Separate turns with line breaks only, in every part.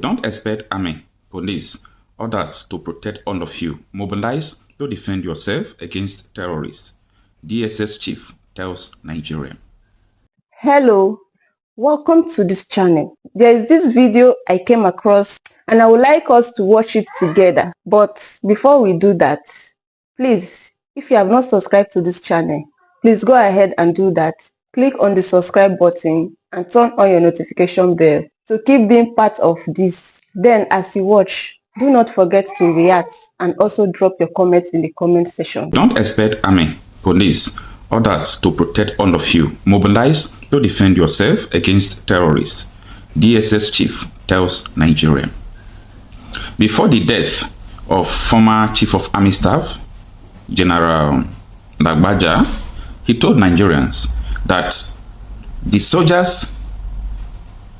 Don't expect army, police, others to protect all of you. Mobilize to defend yourself against terrorists. DSS chief tells Nigerian.
Hello, welcome to this channel. There is this video I came across and I would like us to watch it together. But before we do that, please, if you have not subscribed to this channel, please go ahead and do that. Click on the subscribe button and turn on your notification bell to keep being part of this. Then as you watch, do not forget to react and also drop your comments in the comment section.
Don't expect army, police, others to protect all of you. Mobilize to defend yourself against terrorists. DSS chief tells Nigerian. Before the death of former Chief of Army Staff, General Lagbaja, he told Nigerians that the soldiers,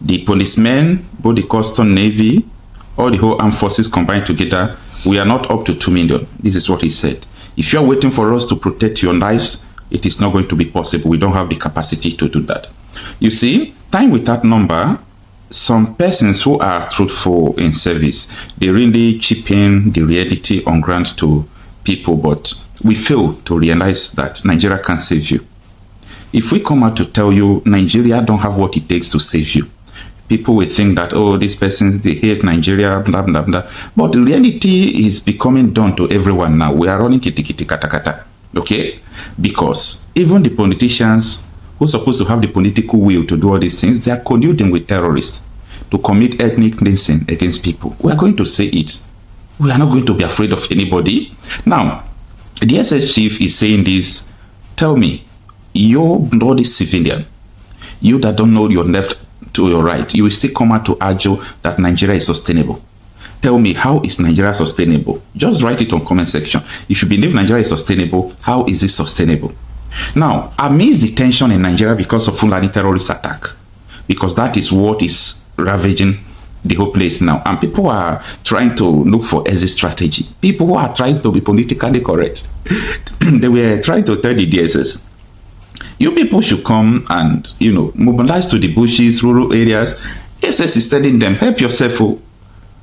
the policemen, both the custom navy, all the whole armed forces combined together, we are not up to 2 million. This is what he said. If you are waiting for us to protect your lives, it is not going to be possible. We don't have the capacity to do that. You see, time with that number, some persons who are truthful in service, they really chip in the reality on ground to people, but we fail to realize that Nigeria can save you. If we come out to tell you Nigeria don't have what it takes to save you, people will think that, oh, these persons, they hate Nigeria, blah, blah, blah. But the reality is becoming done to everyone now. We are running kiti kata kata. Okay? Because even the politicians who are supposed to have the political will to do all these things, they are colluding with terrorists to commit ethnic cleansing against people. We are going to say it. We are not going to be afraid of anybody. Now, the SS chief is saying this. Tell me, you're bloody civilian. You that don't know your left to your right, you will still come out to argue that Nigeria is sustainable. Tell me, how is Nigeria sustainable? Just write it on comment section. If you believe Nigeria is sustainable, how is it sustainable? Now, amidst the tension in Nigeria because of Fulani terrorist attack, because that is what is ravaging the whole place now, and people are trying to look for exit strategy. People who are trying to be politically correct, they were trying to tell the DSS, you people should come and, mobilize to the bushes, rural areas. SS is telling them, help yourself.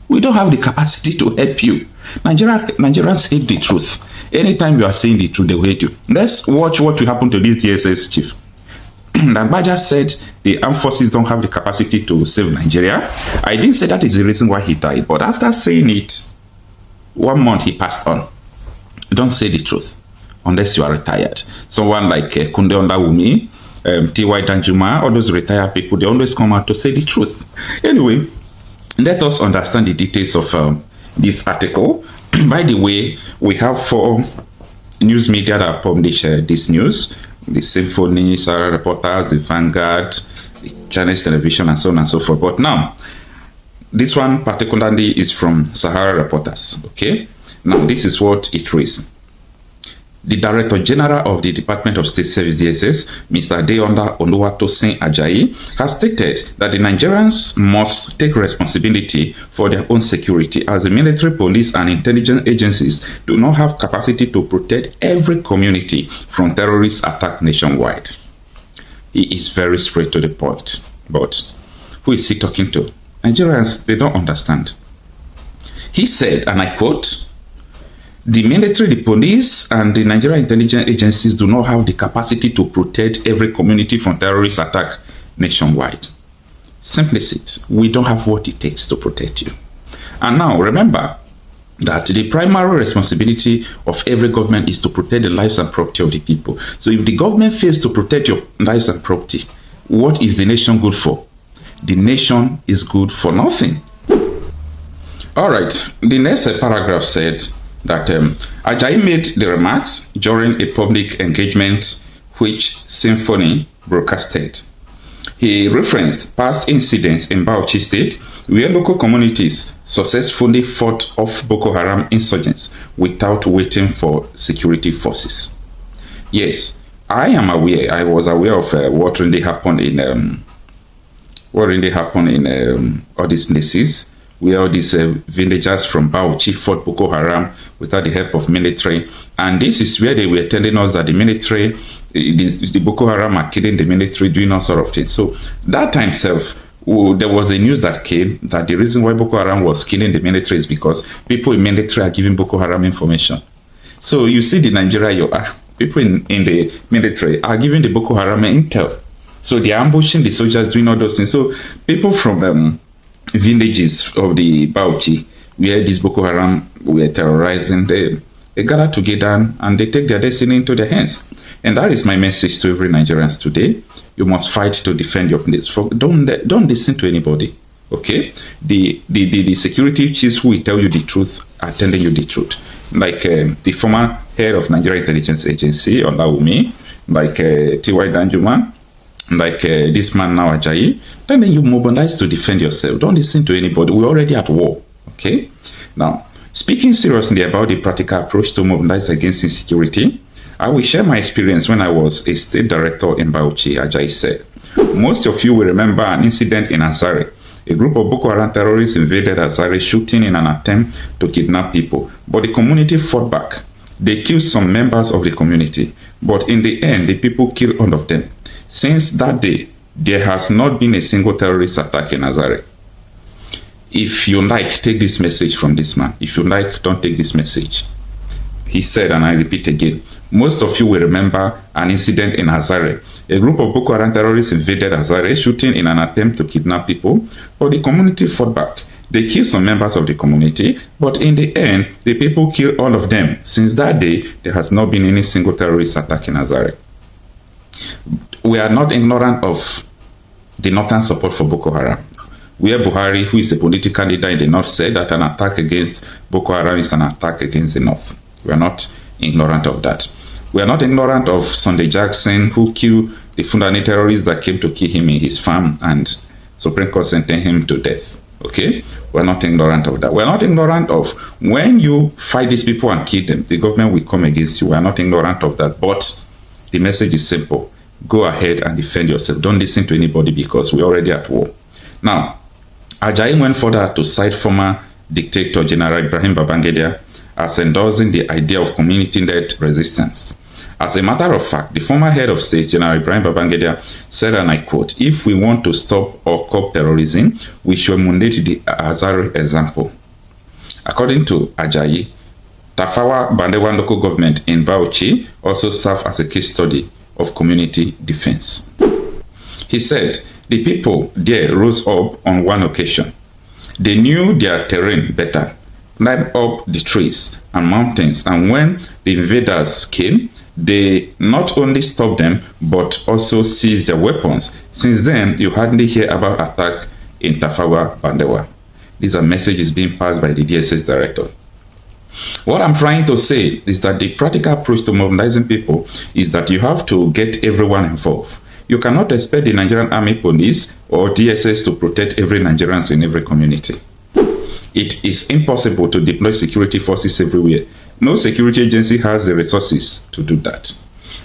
We don't have the capacity to help you. Nigerians hate the truth. Anytime you are saying the truth, they will hate you. Let's watch what will happen to this DSS chief. Lagbaja said the armed forces don't have the capacity to save Nigeria. I didn't say that is the reason why he died, but after saying it, 1 month he passed on. Don't say the truth unless you are retired. Someone like Kunde Ondawumi, T.Y. Danjuma, all those retired people, they always come out to say the truth. Anyway, let us understand the details of this article. By the way, we have 4 news media that have published this news. The Symphony, Sahara Reporters, the Vanguard, the Chinese Television, and so on and so forth. But now, this one particularly is from Sahara Reporters. Okay? Now, this is what it reads. The Director General of the Department of State Service DSS, Mr. Adeola Oluwatosin Ajayi, has stated that the Nigerians must take responsibility for their own security, as the military, police, and intelligence agencies do not have capacity to protect every community from terrorist attack nationwide. He is very straight to the point. But who is he talking to? Nigerians, they don't understand. He said, and I quote, the military, the police, and the Nigerian intelligence agencies do not have the capacity to protect every community from terrorist attack nationwide. Simplicity, we don't have what it takes to protect you. And now, remember that the primary responsibility of every government is to protect the lives and property of the people. So if the government fails to protect your lives and property, what is the nation good for? The nation is good for nothing. All right, the next paragraph said that Ajayi made the remarks during a public engagement which Symphony broadcasted. He referenced past incidents in Bauchi State where local communities successfully fought off Boko Haram insurgents without waiting for security forces. Yes, I was aware of what really happened in all these places, where all these villagers from Bauchi fought Boko Haram without the help of military. And this is where they were telling us that the military, the Boko Haram are killing the military, doing all sort of things. So that time itself, there was a news that came that the reason why Boko Haram was killing the military is because people in military are giving Boko Haram information. So you see the Nigeria, people in the military are giving the Boko Haram intel. So they are ambushing the soldiers, doing all those things. So people from villages of the Bauchi, where these Boko Haram were terrorizing, they gather together and they take their destiny into their hands. And that is my message to every Nigerians today. You must fight to defend your place. Don't listen to anybody. Okay? The security chiefs who will tell you the truth are telling you the truth. Like the former head of Nigeria Intelligence Agency, Olawumi, like T.Y. Danjuma, like this man now, Ajayi. Then you mobilize to defend yourself. Don't listen to anybody. We're already at war. Okay? Now, speaking seriously about the practical approach to mobilize against insecurity, I will share my experience when I was a state director in Bauchi, Ajayi said. Most of you will remember an incident in Azare. A group of Boko Haram terrorists invaded Azare, shooting in an attempt to kidnap people. But the community fought back. They killed some members of the community. But in the end, the people killed all of them. Since that day, there has not been a single terrorist attack in Azare. If you like, take this message from this man. If you like, don't take this message. He said, and I repeat again, most of you will remember an incident in Azare. A group of Boko Haram terrorists invaded Azare, shooting in an attempt to kidnap people, but the community fought back. They killed some members of the community, but in the end, the people killed all of them. Since that day, there has not been any single terrorist attack in Azare. We are not ignorant of the northern support for Boko Haram, where Buhari, who is a political leader in the north, said that an attack against Boko Haram is an attack against the north. We are not ignorant of that. We are not ignorant of Sunday Jackson, who killed the Fulani terrorists that came to kill him in his farm, and Supreme Court sentenced him to death. Okay? We are not ignorant of that. We are not ignorant of when you fight these people and kill them, the government will come against you. We are not ignorant of that. But the message is simple. Go ahead and defend yourself. Don't listen to anybody because we're already at war. Now, Ajayi went further to cite former dictator General Ibrahim Babangida as endorsing the idea of community-led resistance. As a matter of fact, the former head of state, General Ibrahim Babangida, said, and I quote, "If we want to stop or curb terrorism, we should emulate the Azare example." According to Ajayi, Tafawa Balewa local government in Bauchi also served as a case study of community defense. He said, the people there rose up on one occasion. They knew their terrain better, climbed up the trees and mountains, and when the invaders came, they not only stopped them, but also seized their weapons. Since then, you hardly hear about attack in Tafawa Balewa. These are messages being passed by the DSS director. What I'm trying to say is that the practical approach to mobilizing people is that you have to get everyone involved. You cannot expect the Nigerian Army Police or DSS to protect every Nigerian in every community. It is impossible to deploy security forces everywhere. No security agency has the resources to do that.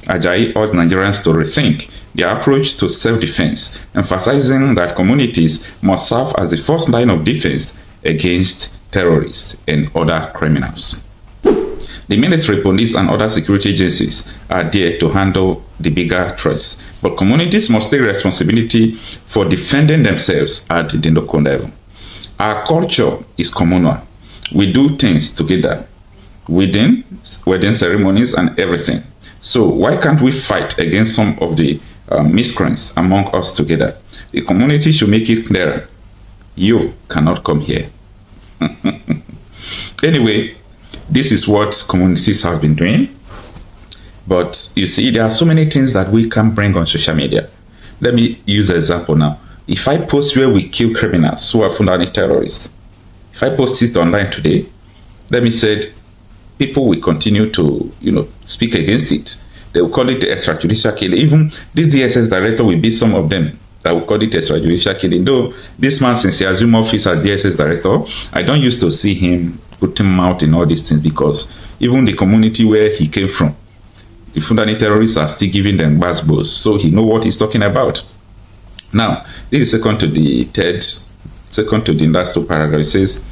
Ajayi urged Nigerians to rethink their approach to self-defense, emphasizing that communities must serve as the first line of defense against terrorists and other criminals. The military, police, and other security agencies are there to handle the bigger threats, but communities must take responsibility for defending themselves at the local level. Our culture is communal. We do things together, wedding ceremonies and everything. So why can't we fight against some of the miscreants among us together? The community should make it clearer. You cannot come here. Anyway, this is what communities have been doing. But you see, there are so many things that we can bring on social media. Let me use an example now. If I post where we kill criminals who are Fulani terrorists, if I post it online today, let me say people will continue to, speak against it. They will call it the extrajudicial killing. Even this DSS director will be some of them that will call it extrajudicial killing. Though this man, since he assumed office as DSS director, I don't used to see him putting mouth in all these things, because even the community where he came from, the Fulani terrorists are still giving them buzzwords, so he know what he's talking about. Now, this is second to the last two paragraphs. It says,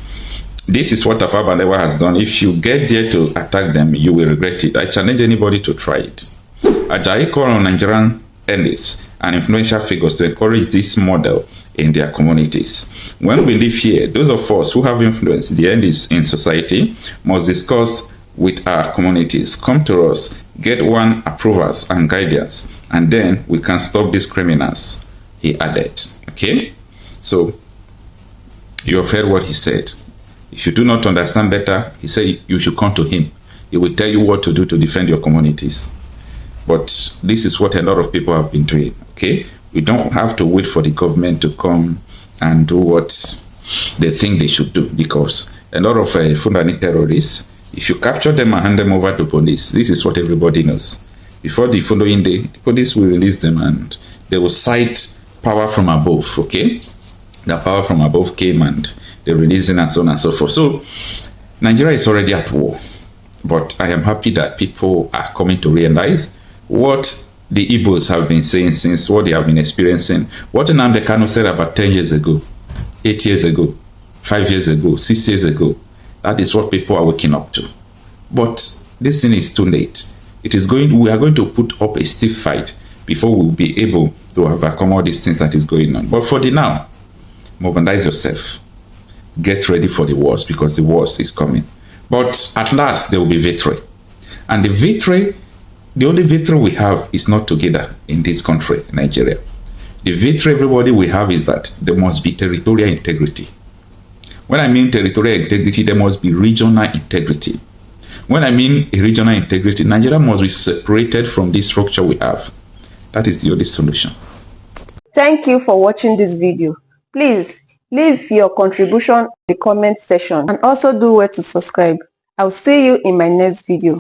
this is what Tafawa Balewa has done. If you get there to attack them, you will regret it. I challenge anybody to try it. Ajayi called on Nigerian elites and influential figures to encourage this model in their communities. When we live here, those of us who have influence, the end is in society, must discuss with our communities, come to us, get one approvals and guidance, and then we can stop these criminals, he added. Okay? So, you have heard what he said. If you do not understand better, he said you should come to him. He will tell you what to do to defend your communities. But this is what a lot of people have been doing. Okay? We don't have to wait for the government to come and do what they think they should do, because a lot of Fulani terrorists, if you capture them and hand them over to police, this is what everybody knows. Before the following day, the police will release them and they will cite power from above, okay? The power from above came and they're releasing and so on and so forth. So, Nigeria is already at war. But I am happy that people are coming to realize what the Igbos have been saying since, what they have been experiencing. What Nnamdi Kanu said about 10 years ago, 8 years ago, 5 years ago, 6 years ago. That is what people are waking up to. But this thing is too late. We are going to put up a stiff fight before we will be able to overcome all these things that is going on. But for the now, mobilize yourself. Get ready for the worst, because the worst is coming. But at last, there will be victory. And the only victory we have is not together in this country, Nigeria. The victory everybody we have is that there must be territorial integrity. When I mean territorial integrity, there must be regional integrity. When I mean regional integrity, Nigeria must be separated from this structure we have. That is the only solution.
Thank you for watching this video. Please leave your contribution in the comment section and also do well to subscribe. I'll see you in my next video.